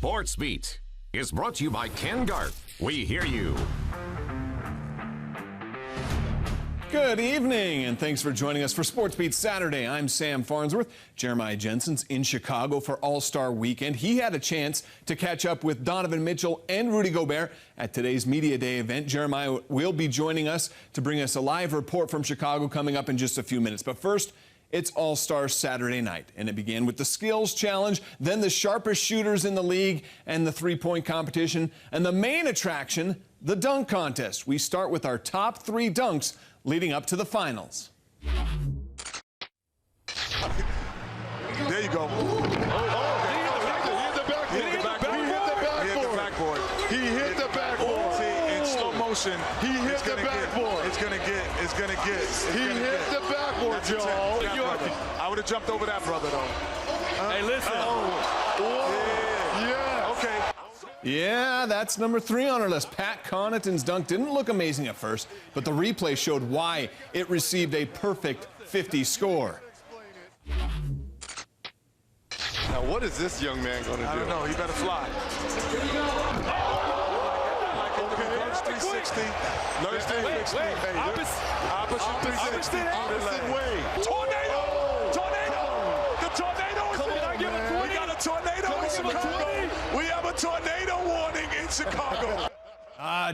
SportsBeat is brought to you by Ken Garth. We hear you. Good evening, and thanks for joining us for SportsBeat Saturday. I'm Sam Farnsworth. Jeremiah Jensen's in Chicago for All-Star Weekend. He had a chance to catch up with Donovan Mitchell and Rudy Gobert at today's Media Day event. Jeremiah will be joining us to bring us a live report from Chicago coming up in just a few minutes. But first, it's All-Star Saturday night, and it began with the skills challenge, then the sharpest shooters in the league and the three-point competition, and the main attraction, the dunk contest. We start with our top 3 dunks leading up to the finals. There you go. He hit the backboard. See, in slow motion. He hit the backboard. It's gonna get. He hit the backboard, y'all. I would have jumped over that, brother, though. Hey, listen. Yeah. Okay. Yeah, that's number 3 on our list. Pat Connaughton's dunk didn't look amazing at first, but the replay showed why it received a perfect 50 score. Now, what is this young man going to do? I don't know. He better fly. Okay. 360. Nurse 360. Opposite 360. Opposite way. Tornado! The tornado is in. We got a tornado in Chicago. We have a tornado warning in Chicago.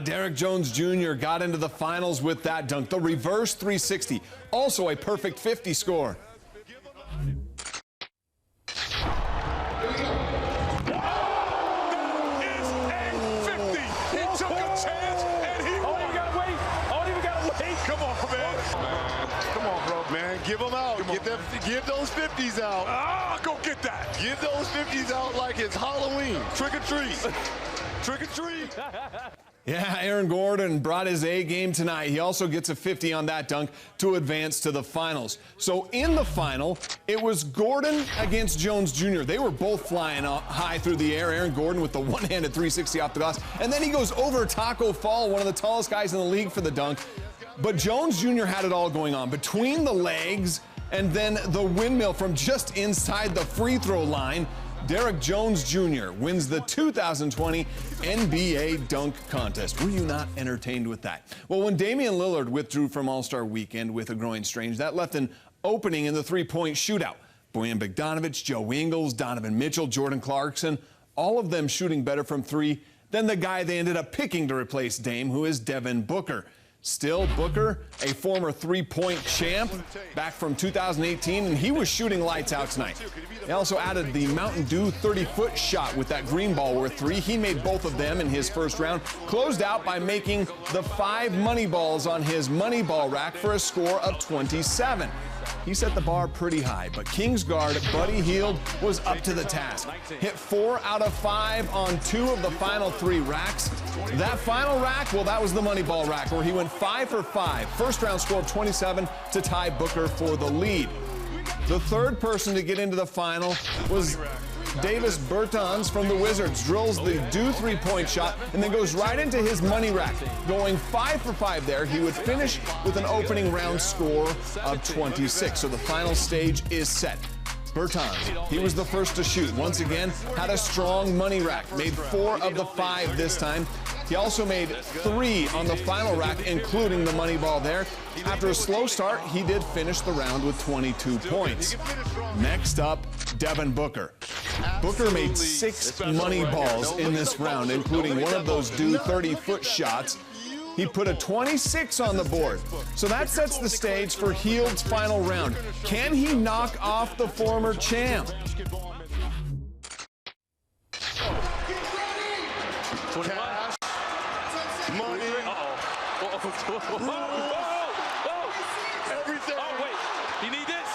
Derek Jones Jr. got into the finals with that dunk. The reverse 360. Also a perfect 50 score. Give them out. Give those 50s out. Go get that. Give those 50s out like it's Halloween. Trick or treat. Trick or treat. Yeah, Aaron Gordon brought his A game tonight. He also gets a 50 on that dunk to advance to the finals. So in the final, it was Gordon against Jones Jr. They were both flying high through the air. Aaron Gordon with the one-handed 360 off the glass. And then he goes over Taco Fall, one of the tallest guys in the league, for the dunk. But Jones Jr. had it all going on between the legs and then the windmill from just inside the free throw line. Derek Jones Jr. wins the 2020 NBA Dunk Contest. Were you not entertained with that? Well, when Damian Lillard withdrew from All-Star Weekend with a groin strain, that left an opening in the three-point shootout. Bojan Bogdanovic, Joe Ingles, Donovan Mitchell, Jordan Clarkson, all of them shooting better from 3 than the guy they ended up picking to replace Dame, who is Devin Booker. Still, Booker, a former three-point champ back from 2018, and he was shooting lights out tonight. They also added the Mountain Dew 30-foot shot with that green ball worth 3. He made both of them in his first round. Closed out by making the 5 money balls on his money ball rack for a score of 27. He set the bar pretty high, but Kings guard Buddy Hield was up to the task. Hit 4 out of 5 on 2 of the final 3 racks. That final rack, well, that was the money ball rack, where he went 5 for 5. First round score of 27 to tie Booker for the lead. The third person to get into the final was Davis Bertans from the Wizards. Drills the Dew three-point shot and then goes right into his money rack. Going 5 for 5 there, he would finish with an opening round score of 26. So the final stage is set. Bertans, he was the first to shoot. Once again, had a strong money rack. Made 4 of the 5 this time. He also made 3 on the final rack, including the money ball there. After a slow start, he did finish the round with 22 points. Next up, Devin Booker. Booker made 6 money balls in this round, including one of those Dew 30-foot shots. He put a 26 on the board. So that sets the stage for Hield's final round. Can he knock off the former champ? Everything. Oh, wait. You need this?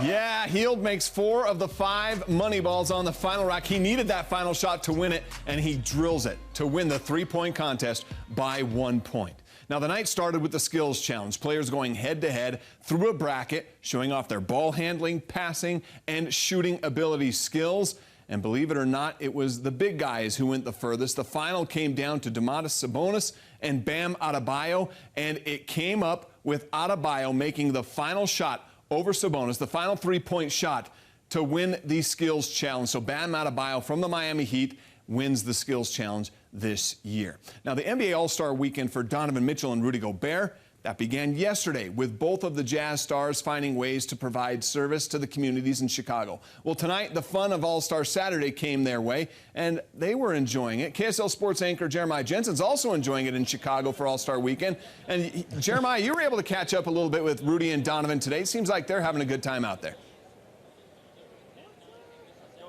Yeah, Hield makes 4 of the 5 money balls on the final rack. He needed that final shot to win it, and he drills it to win the three-point contest by 1 point. Now, the night started with the skills challenge. Players going head-to-head through a bracket, showing off their ball handling, passing, and shooting ability skills. And believe it or not, it was the big guys who went the furthest. The final came down to Domantas Sabonis and Bam Adebayo, and it came up with Adebayo making the final shot over Sabonis, the final three-point shot, to win the skills challenge. So Bam Adebayo from the Miami Heat wins the skills challenge this year. Now, the NBA All-Star weekend for Donovan Mitchell and Rudy Gobert, that began yesterday with both of the Jazz stars finding ways to provide service to the communities in Chicago. Well, tonight, the fun of All-Star Saturday came their way, and they were enjoying it. KSL Sports anchor Jeremiah Jensen's also enjoying it in Chicago for All-Star Weekend. And Jeremiah, you were able to catch up a little bit with Rudy and Donovan today. It seems like they're having a good time out there.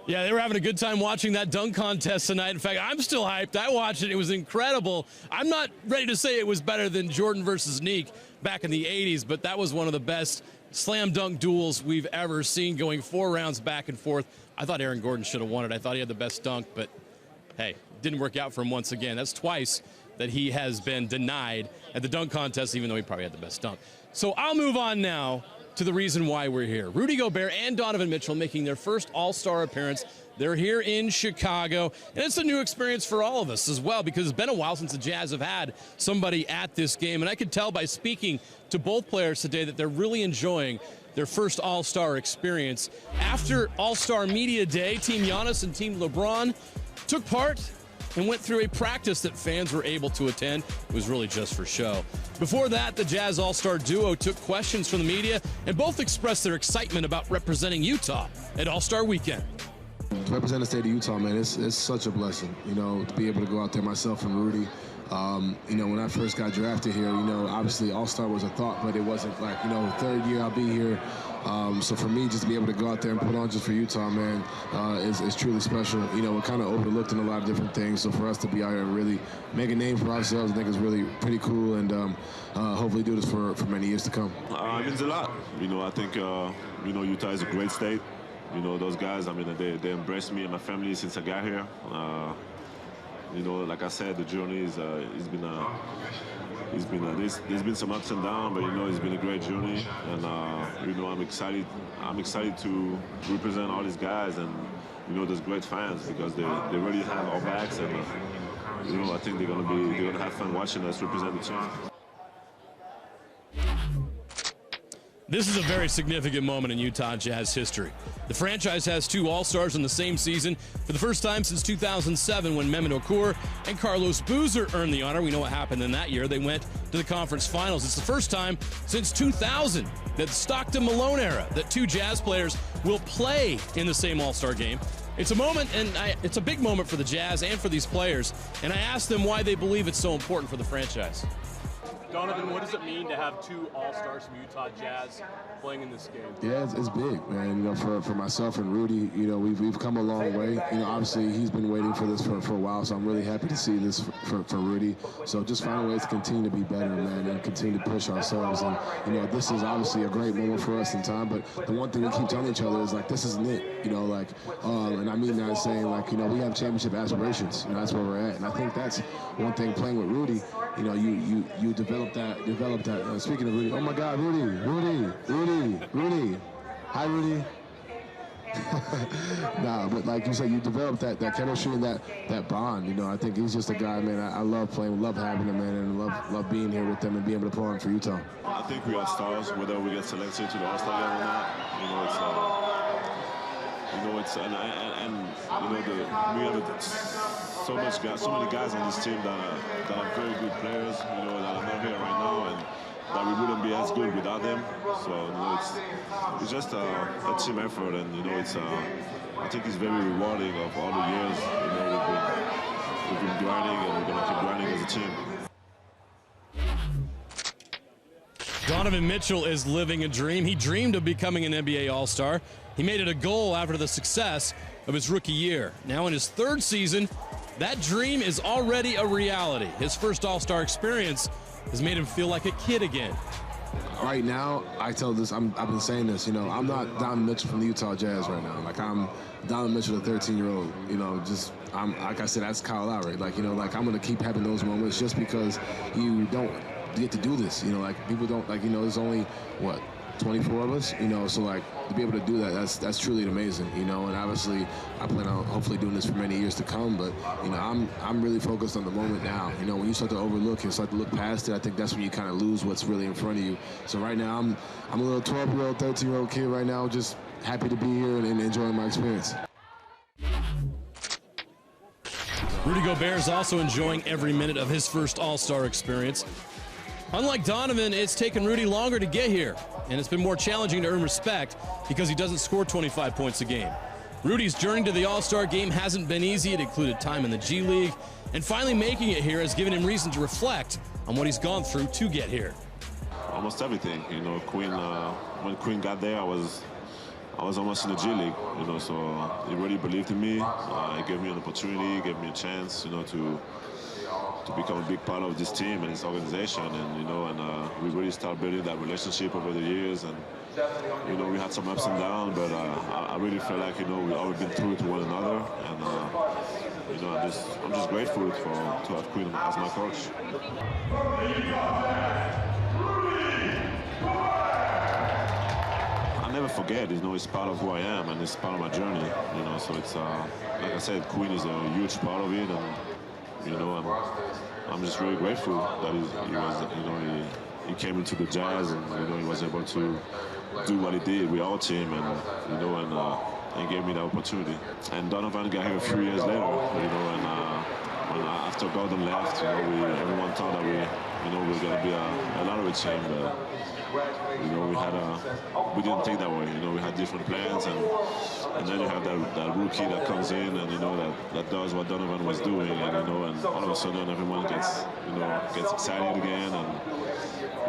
Yeah, they were having a good time watching that dunk contest tonight. In fact, I'm still hyped. I watched it. It was incredible. I'm not ready to say it was better than Jordan versus Neek back in the 80s, but that was one of the best slam dunk duels we've ever seen, going 4 rounds back and forth. I thought Aaron Gordon should have won it. I thought he had the best dunk, but hey, didn't work out for him once again. That's twice that he has been denied at the dunk contest, even though he probably had the best dunk. So I'll move on now to the reason why we're here. Rudy Gobert and Donovan Mitchell making their first All-Star appearance. They're here in Chicago, and it's a new experience for all of us as well, because it's been a while since the Jazz have had somebody at this game, and I could tell by speaking to both players today that they're really enjoying their first All-Star experience. After All-Star Media Day, Team Giannis and Team LeBron took part and went through a practice that fans were able to attend. It was really just for show. Before that, the Jazz All-Star duo took questions from the media and both expressed their excitement about representing Utah at All-Star Weekend. To represent the state of Utah, man, it's such a blessing, you know, to be able to go out there, myself and Rudy. You know, when I first got drafted here, you know, obviously All-Star was a thought, but it wasn't like, you know, third year I'll be here. So for me, just to be able to go out there and put on just for Utah, man, is truly special. You know, we're kind of overlooked in a lot of different things. So for us to be out here and really make a name for ourselves, I think is really pretty cool, and hopefully do this for many years to come. It means a lot. You know, I think, you know, Utah is a great state. You know, those guys, I mean, they embraced me and my family since I got here. You know, like I said, the journey is there's been some ups and downs, but you know, it's been a great journey, and you know, I'm excited to represent all these guys and, you know, those great fans, because they really have our backs, and you know, I think they're gonna have fun watching us represent the team. This is a very significant moment in Utah Jazz history. The franchise has 2 All-Stars in the same season for the first time since 2007, when Mehmet Okur and Carlos Boozer earned the honor. We know what happened in that year. They went to the conference finals. It's the first time since 2000, that Stockton Malone era, that 2 Jazz players will play in the same All-Star game. It's a moment, and it's a big moment for the Jazz and for these players, and I asked them why they believe it's so important for the franchise. Donovan, what does it mean to have 2 All-Stars from Utah Jazz playing in this game? Yeah, it's big, man. You know, for myself and Rudy, you know, we've come a long way. You know, obviously he's been waiting for this for a while, so I'm really happy to see this for Rudy. So just finding ways to continue to be better, man, and continue to push ourselves. And you know, this is obviously a great moment for us in time. But the one thing we keep telling each other is like, this isn't it. You know, like, and I mean that saying, like, you know, we have championship aspirations. You know, that's where we're at. And I think that's one thing playing with Rudy. You know, you develop that. Speaking of Rudy, oh my God, Rudy. Hi, Rudy. Nah, but like you said, you develop that chemistry and that bond. You know, I think he's just a guy, man. I love playing, love having him, man, and love being here with them and being able to play on for Utah. I think we are stars, whether we get selected to the All-Star game or not. You know, we have so many guys on this team that are very good players. You know, that are not here right now, and that we wouldn't be as good without them. So you know, it's just a team effort, and you know, I think it's very rewarding of all the years. You know, we've been grinding, and we're gonna keep grinding as a team. Donovan Mitchell is living a dream. He dreamed of becoming an NBA All-Star. He made it a goal after the success of his rookie year. Now in his 3rd season, that dream is already a reality. His first All-Star experience has made him feel like a kid again. Right now, I've been saying this, you know, I'm not Donovan Mitchell from the Utah Jazz right now. Like, I'm Donovan Mitchell, the 13-year-old, you know, I'm like I said, that's Kyle Lowry. Like, you know, like, I'm going to keep having those moments just because you don't get to do this. You know, like, people don't, like, you know, there's only, what, 24 of us, you know, so like to be able to do that, that's truly amazing, you know. And obviously I plan on hopefully doing this for many years to come, but you know, I'm really focused on the moment now. You know, when you start to overlook and start to look past it, I think that's when you kind of lose what's really in front of you. So right now I'm a little 12-year-old, 13-year-old kid right now, just happy to be here and enjoying my experience. Rudy Gobert is also enjoying every minute of his first All-Star experience. Unlike Donovan, it's taken Rudy longer to get here, and it's been more challenging to earn respect because he doesn't score 25 points a game. Rudy's journey to the All-Star game hasn't been easy. It included time in the G League, and finally making it here has given him reason to reflect on what he's gone through to get here. Almost everything, you know. When Queen got there, I was almost in the G League, you know. So he really believed in me. He gave me an opportunity, gave me a chance, you know, to become a big part of this team and this organization, and you know, and we really started building that relationship over the years, and you know, we had some ups and downs, but I really feel like, you know, we've always been true to one another, and you know, I'm just grateful to have Queen as my coach. I never forget, you know, it's part of who I am and it's part of my journey, you know. So it's like I said, Queen is a huge part of it, and you know, I'm just really grateful that he came into the Jazz, and you know, he was able to do what he did with our team, and you know, and gave me the opportunity. And Donovan got here a few years later, you know, and after Gordon left, you know, everyone thought that we were going to be a lottery team, but you know, we didn't think that way. You know, we had different plans, and then you have that rookie that comes in, and you know, that does what Donovan was doing, and you know, and all of a sudden everyone gets excited again, and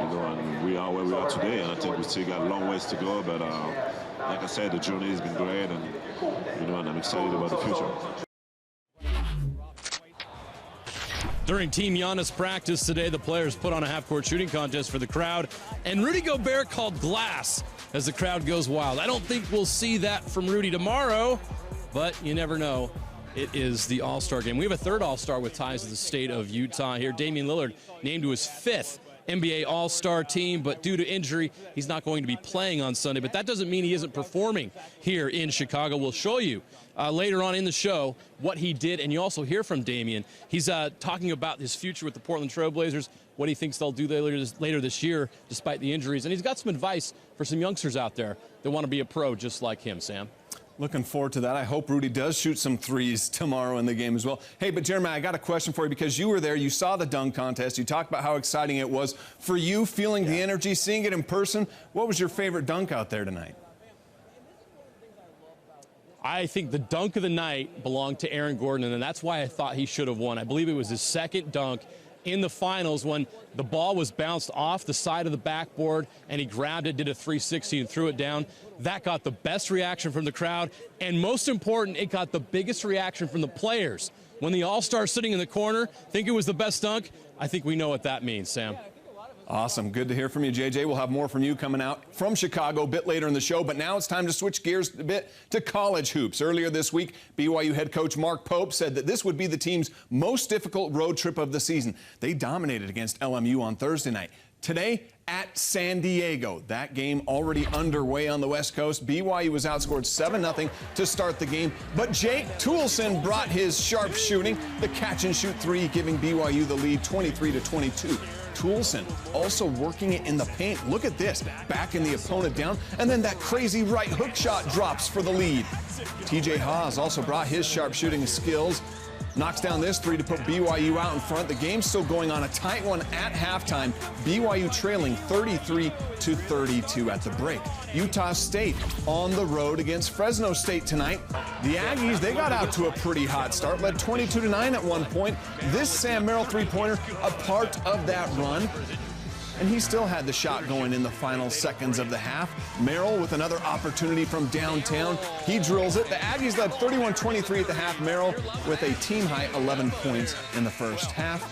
you know, and we are where we are today, and I think we still got a long ways to go, but like I said, the journey has been great, and you know, and I'm excited about the future. During Team Giannis practice today, the players put on a half-court shooting contest for the crowd, and Rudy Gobert called glass as the crowd goes wild. I don't think we'll see that from Rudy tomorrow, but you never know. It is the All-Star game. We have a third All-Star with ties to the state of Utah here. Damian Lillard named to his 5th NBA All-Star team, but due to injury, he's not going to be playing on Sunday. But that doesn't mean he isn't performing here in Chicago. We'll show you later on in the show what he did, and you also hear from Damian. He's talking about his future with the Portland Trail Blazers, what he thinks they'll do later this year despite the injuries, and he's got some advice for some youngsters out there that want to be a pro just like him, Sam. Looking forward to that. I hope Rudy does shoot some threes tomorrow in the game as well. Hey, but Jeremiah, I got a question for you because you were there. You saw the dunk contest. You talked about how exciting it was for you, feeling the energy, seeing it in person. What was your favorite dunk out there tonight? I think the dunk of the night belonged to Aaron Gordon, and that's why I thought he should have won. I believe it was his second dunk in the finals when the ball was bounced off the side of the backboard and he grabbed it, did a 360 and threw it down. That got the best reaction from the crowd, and most important, it got the biggest reaction from the players. When the All-Star sitting in the corner think it was the best dunk, I think we know what that means, Sam. Awesome. Good to hear from you, JJ. We'll have more from you coming out from Chicago a bit later in the show, but now it's time to switch gears a bit to college hoops. Earlier this week, BYU head coach Mark Pope said that this would be the team's most difficult road trip of the season. They dominated against LMU on Thursday night. Today at San Diego, that game already underway on the West Coast. BYU was outscored 7-0 to start the game, but Jake Toolson brought his sharp shooting, the catch-and-shoot three, giving BYU the lead 23-22. Toolson also working it in the paint. Look at this, backing the opponent down, and then that crazy right hook shot drops for the lead. TJ Haas also brought his sharp shooting skills. Knocks down this three to put BYU out in front. The game's still going on, a tight one at halftime. BYU trailing 33-32 at the break. Utah State on the road against Fresno State tonight. The Aggies, they got out to a pretty hot start, led 22-9 at one point. This Sam Merrill three-pointer, a part of that run. And he still had the shot going in the final seconds of the half. Merrill with another opportunity from downtown. He drills it. The Aggies led 31-23 at the half. Merrill with a team-high 11 points in the first half.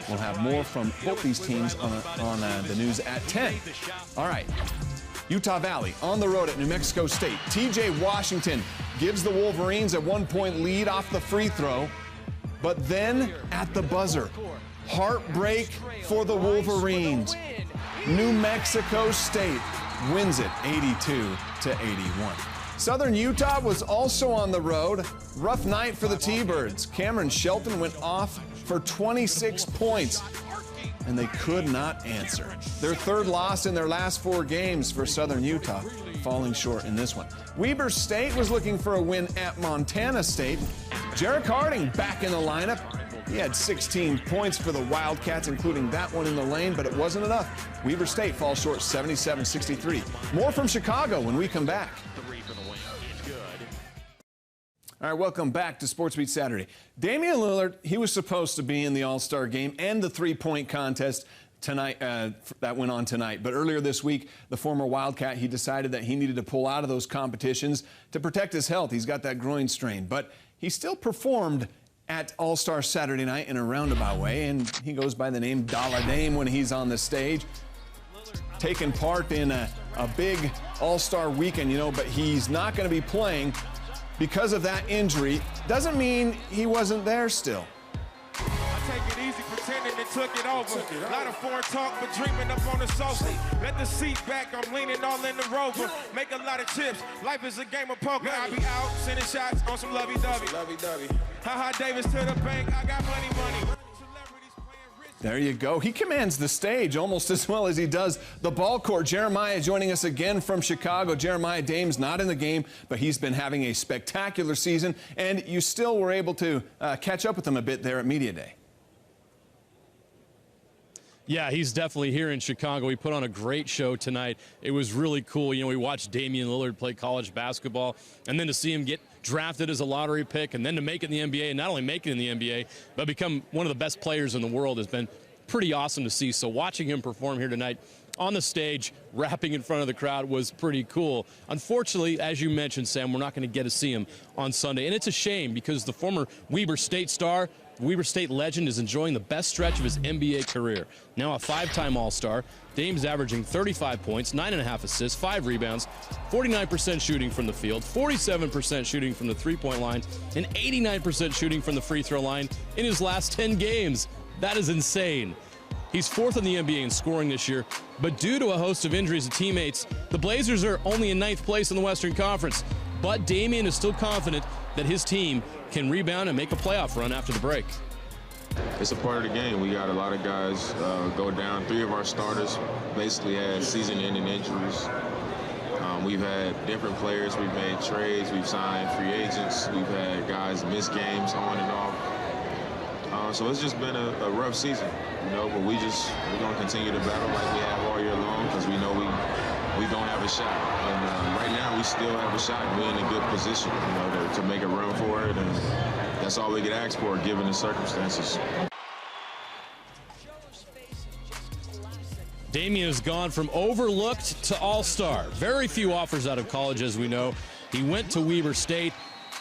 We'll have more from both these teams on the news at 10. All right. Utah Valley on the road at New Mexico State. TJ Washington gives the Wolverines a 1-point lead off the free throw. But then at the buzzer, heartbreak for the Wolverines. New Mexico State wins it 82-81. Southern Utah was also on the road. Rough night for the T-Birds. Cameron Shelton went off for 26 points. and they could not answer. Their third loss in their last 4 games for Southern Utah, falling short in this one. Weber State was looking for a win at Montana State. Jarek Harding back in the lineup. He had 16 points for the Wildcats, including that one in the lane, but it wasn't enough. Weber State falls short 77-63. More from Chicago when we come back. All right, welcome back to SportsBeat Saturday. Damian Lillard, he was supposed to be in the All-Star game and the three-point contest tonight that went on tonight. But earlier this week, the former Wildcat, he decided that he needed to pull out of those competitions to protect his health. He's got that groin strain, but he still performed at All-Star Saturday night in a roundabout way, and he goes by the name Dollar Dame when he's on the stage, taking part in a big All-Star weekend, you know, but he's not going to be playing because of that injury. Doesn't mean he wasn't there still. I take it easy, pretending it took it over. A lot of foreign talk, but dreaming up on the sofa. Let the seat back, I'm leaning all in the Rover. Make a lot of chips, life is a game of poker. I be out, sending shots on some lovey-dovey. Ha-ha, Davis to the bank, I got money. There you go. He commands the stage almost as well as he does the ball court. Jeremiah joining us again from Chicago. Jeremiah, Dame's not in the game, but he's been having a spectacular season, and you still were able to catch up with him a bit there at Media Day. Yeah, he's definitely here in Chicago. He put on a great show tonight. It was really cool. You know, we watched Damian Lillard play college basketball, and then to see him get drafted as a lottery pick and then to make it in the NBA, and not only make it in the NBA, but become one of the best players in the world has been pretty awesome to see. So watching him perform here tonight on the stage, rapping in front of the crowd, was pretty cool. Unfortunately, as you mentioned, Sam, we're not going to get to see him on Sunday, and it's a shame because the former Weber State star, Weber State legend, is enjoying the best stretch of his NBA career. Now a 5-time All-Star, Dame's averaging 35 points, 9.5 assists, 5 rebounds, 49% shooting from the field, 47% shooting from the three-point line, and 89% shooting from the free throw line in his last 10 games. That is insane. He's 4th in the NBA in scoring this year, but due to a host of injuries to teammates, the Blazers are only in 9th place in the Western Conference. But Damian is still confident that his team can rebound and make a playoff run after the break. It's a part of the game. We got a lot of guys go down. 3 of our starters basically had season-ending injuries. We've had different players. We've made trades. We've signed free agents. We've had guys miss games on and off. So it's just been a rough season, you know, but we're going to continue to battle like we have all year long because we know we don't have a shot. And right now we still have a shot. We're in a good position, you know, to make a run for it. And that's all we could ask for given the circumstances. Damian has gone from overlooked to all-star. Very few offers out of college, as we know. He went to Weber State,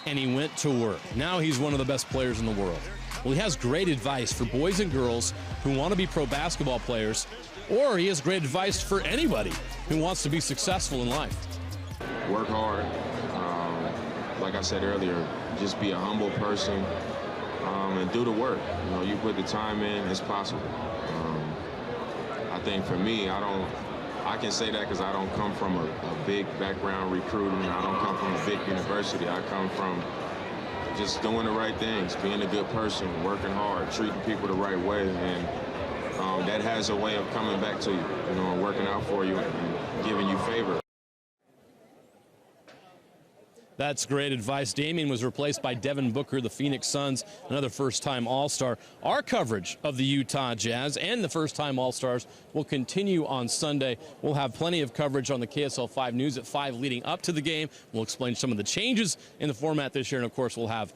and he went to work. Now he's one of the best players in the world. Well, he has great advice for boys and girls who want to be pro basketball players, or he has great advice for anybody who wants to be successful in life. Work hard. Like I said earlier, just be a humble person and do the work. You know, you put the time in, it's possible. I think for me, I can say that because I don't come from a big background recruiting. I don't come from a big university. I come from just doing the right things, being a good person, working hard, treating people the right way, and that has a way of coming back to you, you know, and working out for you and giving you favor. That's great advice. Damian was replaced by Devin Booker, the Phoenix Suns, another first-time All-Star. Our coverage of the Utah Jazz and the first-time All-Stars will continue on Sunday. We'll have plenty of coverage on the KSL 5 News at 5 leading up to the game. We'll explain some of the changes in the format this year, and of course we'll have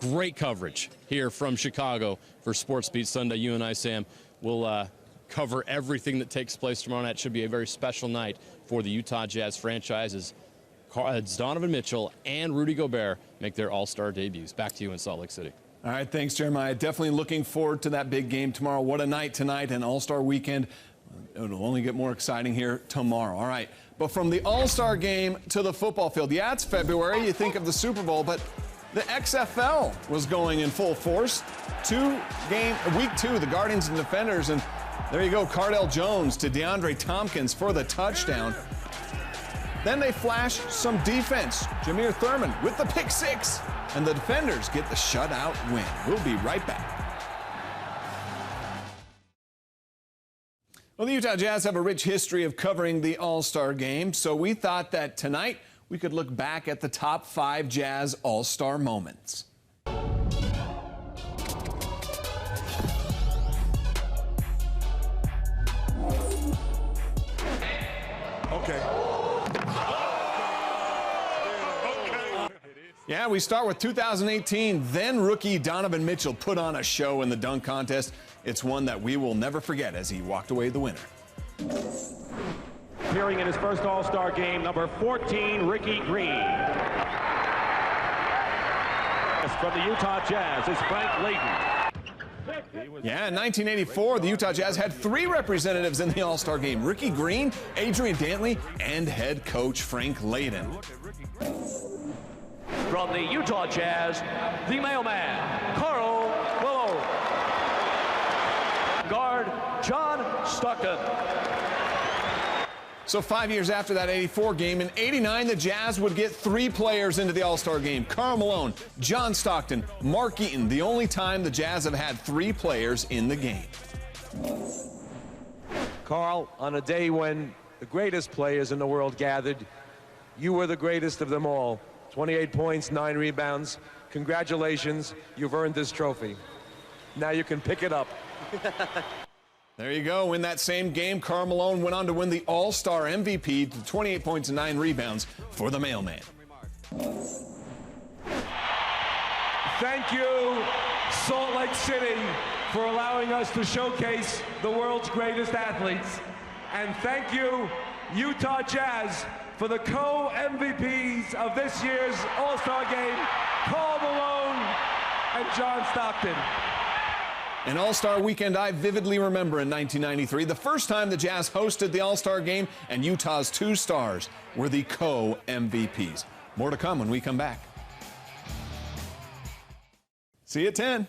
great coverage here from Chicago for SportsBeat Sunday. You and I, Sam, will cover everything that takes place tomorrow night. It should be a very special night for the Utah Jazz franchises. Donovan Mitchell and Rudy Gobert make their All-Star debuts. Back to you in Salt Lake City. All right, thanks, Jeremiah. Definitely looking forward to that big game tomorrow. What a night tonight, an All-Star weekend. It'll only get more exciting here tomorrow. All right, but from the All-Star game to the football field. Yeah, it's February. You think of the Super Bowl, but the XFL was going in full force. Week 2, the Guardians and Defenders, and there you go, Cardell Jones to DeAndre Tompkins for the touchdown. Then they flash some defense. Jameer Thurman with the pick 6. And the Defenders get the shutout win. We'll be right back. Well, the Utah Jazz have a rich history of covering the All-Star game, so we thought that tonight we could look back at the top 5 Jazz All-Star moments. Okay. Yeah, we start with 2018. Then rookie Donovan Mitchell put on a show in the dunk contest. It's one that we will never forget as he walked away the winner. Appearing in his first All-Star game, number 14, Ricky Green. From the Utah Jazz is Frank Layden. Yeah, in 1984, the Utah Jazz had 3 representatives in the All-Star game: Ricky Green, Adrian Dantley, and head coach Frank Layden. From the Utah Jazz, the mailman, Carl Willow. Guard, John Stockton. So 5 years after that 84 game, in 89, the Jazz would get 3 players into the All-Star game: Karl Malone, John Stockton, Mark Eaton. The only time the Jazz have had 3 players in the game. Carl, on a day when the greatest players in the world gathered, you were the greatest of them all. 28 points, 9 rebounds. Congratulations, you've earned this trophy. Now you can pick it up. There you go. In that same game, Karl Malone went on to win the All-Star MVP to 28 points and 9 rebounds for the mailman. Thank you, Salt Lake City, for allowing us to showcase the world's greatest athletes. And thank you, Utah Jazz, for the co-MVPs of this year's All-Star game, Karl Malone and John Stockton. An All-Star weekend I vividly remember in 1993, the first time the Jazz hosted the All-Star game, and Utah's 2 stars were the co-MVPs. More to come when we come back. See you at 10.